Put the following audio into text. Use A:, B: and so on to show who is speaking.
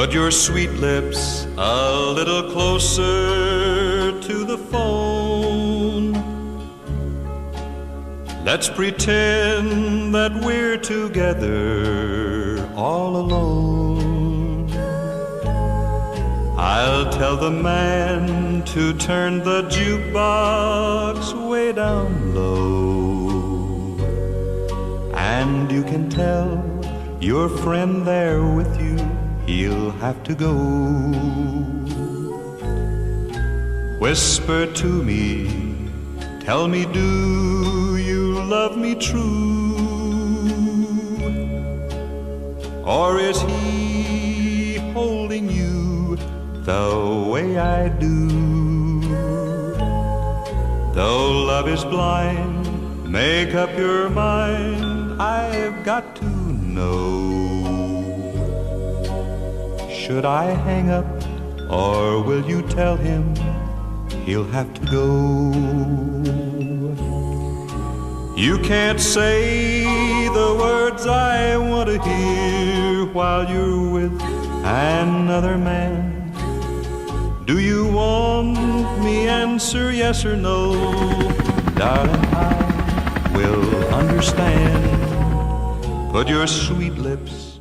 A: Put your sweet lips a little closer to the phone. Let's pretend that we're together all alone. I'll tell the man to turn the jukebox way down low, and you can tell your friend there with you he'll have to go. Whisper to me, tell me, do you love me true? Or is he holding you the way I do? Though love is blind, make up your mind, I've got to know. Should I hang up, or will you tell him he'll have to go? You can't say the words I want to hear while you're with another man. Do you want me answer yes or no? Darling, I will understand. Put your sweet lips